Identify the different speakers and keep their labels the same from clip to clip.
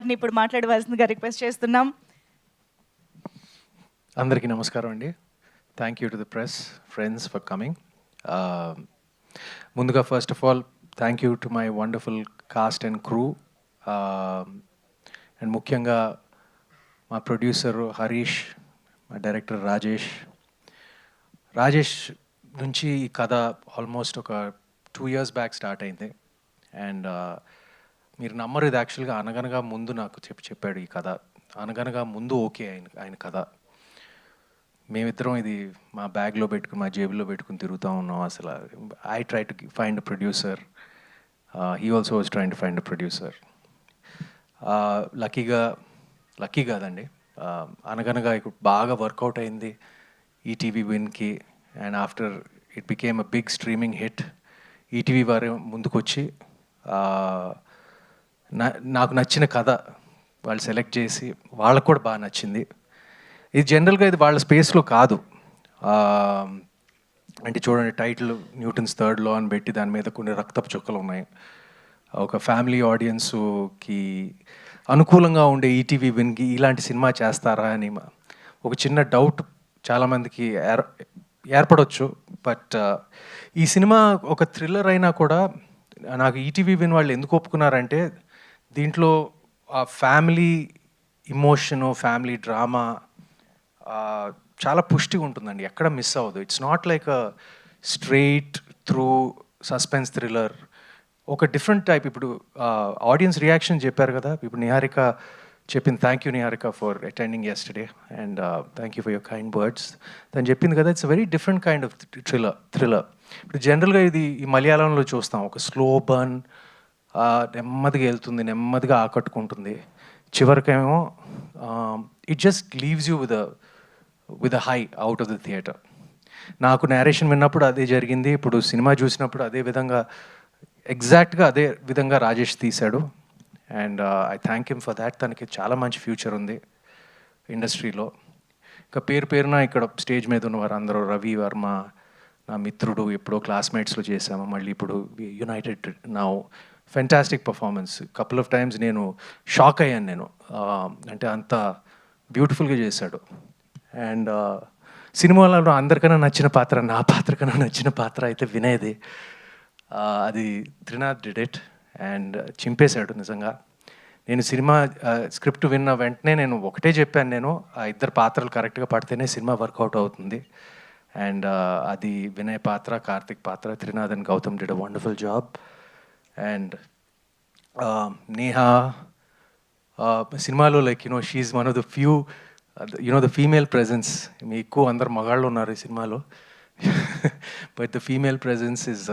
Speaker 1: గారిని ఇప్పుడు మాట్లాడవలసిందిగా రిక్వెస్ట్ చేస్తున్నాం.
Speaker 2: అందరికీ నమస్కారం అండి. Thank you to the press friends for coming. ముందుగా first of all thank you to my wonderful cast and crew, and ముఖ్యంగా మా ప్రొడ్యూసర్ హరీష్, మా డైరెక్టర్ రాజేష్ నుంచి ఈ కథ ఆల్మోస్ట్ ఒక 2 years బ్యాక్ స్టార్ట్ అయింది. అండ్ మీరు నమ్మరు, ఇది యాక్చువల్గా అనగనగా ముందు నాకు చెప్పాడు ఈ కథ. అనగనగా ముందు ఓకే ఆయన కథ. మేమిద్దరం ఇది మా బ్యాగ్లో పెట్టుకుని, మా జేబులో పెట్టుకుని తిరుగుతూ ఉన్నాం. అసలు I try to find a producer, he also was trying to find a producer. Lucky కాదండి, అనగనగా ఇప్పుడు బాగా వర్కౌట్ అయింది ఈటీవీ విన్కి. And after it became a big streaming hit. ETV వారు ముందుకొచ్చి నాకు నచ్చిన కథ వాళ్ళు సెలెక్ట్ చేసి, వాళ్ళకు కూడా బాగా నచ్చింది. ఇది జనరల్గా ఇది వాళ్ళ స్పేస్లో కాదు. అంటే చూడండి, టైటిల్ న్యూటన్స్ థర్డ్ లా అని పెట్టి దాని మీద కొన్ని రక్తపు చుక్కలు ఉన్నాయి. ఒక ఫ్యామిలీ ఆడియన్స్కి అనుకూలంగా ఉండే ఈటీవీ విన్కి ఇలాంటి సినిమా చేస్తారా అని ఒక చిన్న డౌట్ చాలామందికి ఏర్పడవచ్చు. బట్ ఈ సినిమా ఒక థ్రిల్లర్ అయినా కూడా నాకు ఈటీవీ విన్ వాళ్ళు ఎందుకు ఒప్పుకున్నారంటే, దీంట్లో ఆ ఫ్యామిలీ ఇమోషను, ఫ్యామిలీ డ్రామా చాలా పుష్టిగా ఉంటుందండి, ఎక్కడ మిస్ అవ్వదు. It's not like a straight through suspense thriller, ఒక డిఫరెంట్ టైప్. ఇప్పుడు ఆడియన్స్ రియాక్షన్ చెప్పారు కదా, ఇప్పుడు నిహారిక చెప్పింది. Thank you Niharika for attending yesterday, and thank you for your kind words. తను చెప్పింది కదా, it's very different kind of thriller. ఇప్పుడు జనరల్గా ఇది ఈ మలయాళంలో చూస్తాం, ఒక స్లో బర్న్, నెమ్మదిగా వెళ్తుంది, నెమ్మదిగా ఆకట్టుకుంటుంది, చివరికేమో it just leaves you with a high out of the theatre. నాకు నేరేషన్ విన్నప్పుడు అదే జరిగింది, ఇప్పుడు సినిమా చూసినప్పుడు అదే విధంగా, ఎగ్జాక్ట్గా అదే విధంగా రాజేష్ తీశాడు. And I thank him for that. తనకి చాలా మంచి ఫ్యూచర్ ఉంది ఇండస్ట్రీలో. ఇంకా పేరున ఇక్కడ స్టేజ్ మీద ఉన్నవారు అందరూ, రవి వర్మ నా మిత్రుడు, ఎప్పుడో క్లాస్మేట్స్లో చేశాము, మళ్ళీ ఇప్పుడు United now. Fantastic performance. Couple of times నేను షాక్ అయ్యాను నేను, అంటే అంత బ్యూటిఫుల్గా చేశాడు. అండ్ సినిమాలో అందరికన్నా నచ్చిన పాత్ర, నా పాత్ర కన్నా నచ్చిన పాత్ర అయితే వినయ్ది. అది త్రినాథ్ డిడ్ ఇట్ అండ్ చింపేశాడు నిజంగా. నేను సినిమా స్క్రిప్ట్ విన్న వెంటనే నేను ఒకటే చెప్పాను, నేను ఆ ఇద్దరు పాత్రలు కరెక్ట్గా పడితేనే సినిమా వర్కౌట్ అవుతుంది. అండ్ అది వినయ్ పాత్ర, కార్తిక్ పాత్ర, Trinath and Gautham did a wonderful job. And Neha సినిమాలో like she one of the few the female presence. మీ ఎక్కువ అందరు మగాళ్ళు ఉన్నారు ఈ సినిమాలో, but the female presence is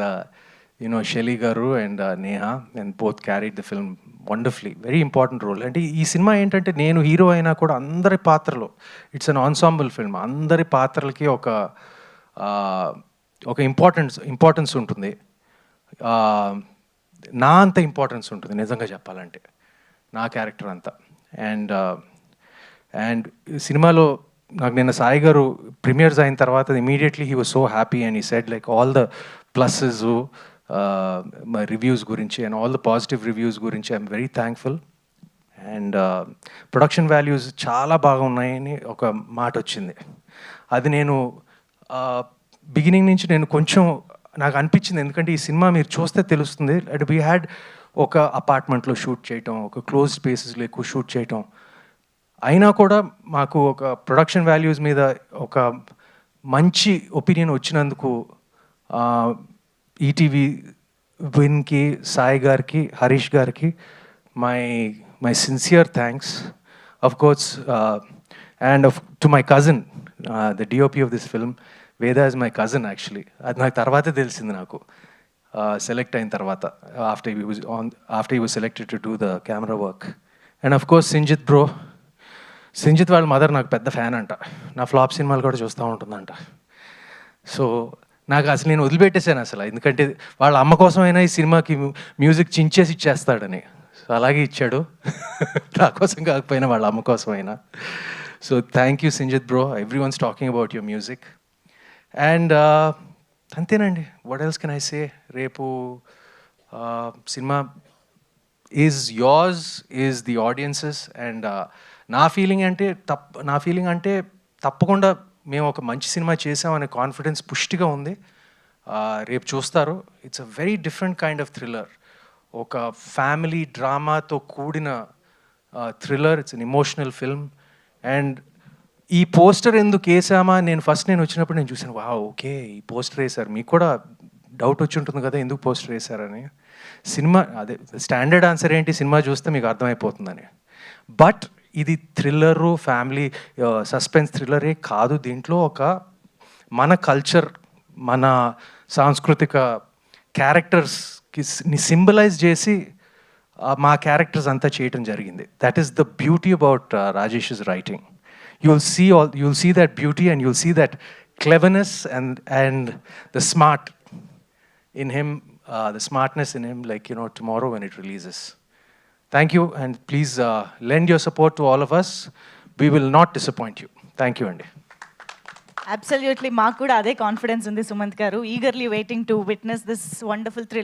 Speaker 2: Shelly గారు and Neha, and both carried the film wonderfully. Very important role. అంటే ఈ సినిమా ఏంటంటే, నేను హీరో అయినా కూడా అందరి పాత్రలు, ఇట్స్ అన్ ఆన్సాంబుల్ ఫిల్మ్, అందరి పాత్రలకి ఒక ఇంపార్టెన్స్ ఉంటుంది. నా అంత ఇంపార్టెన్స్ ఉంటుంది నిజంగా చెప్పాలంటే, నా క్యారెక్టర్ అంతా. అండ్ సినిమాలో నాకు నిన్న సాయి గారు ప్రీమియర్స్ అయిన తర్వాత immediately he was so happy and he said like all the pluses, మా రివ్యూస్ గురించి and all the positive reviews గురించి I'm very thankful. And production values చాలా బాగా ఉన్నాయని ఒక మాట వచ్చింది. అది నేను బిగినింగ్ నుంచి నేను కొంచెం నాకు అనిపించింది, ఎందుకంటే ఈ సినిమా మీరు చూస్తే తెలుస్తుంది. అండ్ వీ హ్యాడ్ ఒక అపార్ట్మెంట్లో షూట్ చేయటం, ఒక క్లోజ్ స్పేసెస్లో ఎక్కువ షూట్ చేయటం, అయినా కూడా మాకు ఒక ప్రొడక్షన్ వాల్యూస్ మీద ఒక మంచి ఒపీనియన్ వచ్చినందుకు ఈటీవీ విన్కి, సాయి గారికి, హరీష్ గారికి my sincere thanks. Of course and to my cousin, the DOP of this film, వేద ఇస్ మై కజిన్ యాక్చువల్లీ. అది నాకు తర్వాతే తెలిసింది, నాకు సెలెక్ట్ అయిన తర్వాత, after he was selected to do the camera work. And of course Sinjith వాళ్ళ mother నాకు పెద్ద ఫ్యాన్ అంట, నా ఫ్లాప్ సినిమాలు కూడా చూస్తూ ఉంటుందంట. సో నాకు అసలు నేను వదిలిపెట్టేశాను అసలు, ఎందుకంటే వాళ్ళ అమ్మ కోసమైనా ఈ సినిమాకి మ్యూజిక్ చించేసి ఇచ్చేస్తాడని. సో అలాగే ఇచ్చాడు, నా కోసం కాకపోయినా వాళ్ళ అమ్మ కోసమైనా. So thank you Sinjith bro, everyone's talking about your music. And అంతేనండి, what else can I say. రేపు సినిమా is yours, is the audiences. And నా ఫీలింగ్ అంటే తప్పకుండా మేము ఒక మంచి సినిమా చేసామనే కాన్ఫిడెన్స్ పుష్టిగా ఉంది. రేపు చూస్తారు. It's a very different kind of thriller. ఒక ఫ్యామిలీ డ్రామాతో కూడిన thriller. It's an emotional film. And ఈ పోస్టర్ ఎందుకు వేసామా, నేను వచ్చినప్పుడు నేను చూసాను, వా ఓకే ఈ పోస్టర్ వేశారు. మీకు కూడా డౌట్ వచ్చి ఉంటుంది కదా ఎందుకు పోస్టర్ వేశారని. సినిమా అదే స్టాండర్డ్ ఆన్సర్ ఏంటి, సినిమా చూస్తే మీకు అర్థమైపోతుందని. బట్ ఇది థ్రిల్లరు, ఫ్యామిలీ సస్పెన్స్ థ్రిల్లరే కాదు. దీంట్లో ఒక మన కల్చర్, మన సాంస్కృతిక క్యారెక్టర్స్కి సింబలైజ్ చేసి మా క్యారెక్టర్స్ అంతా చేయటం జరిగింది. That is the beauty about Rajesh's writing. You'll see that beauty, and you'll see that cleverness and the smart in him, the smartness in him, like, you know, tomorrow when it releases. Thank you, and please lend your support to all of us. We will not disappoint you. Thank you, Andy.
Speaker 1: Absolutely, మాకు కూడా అదే confidence ఉంది సుమంత్ గారు. Eagerly waiting to witness this wonderful thriller.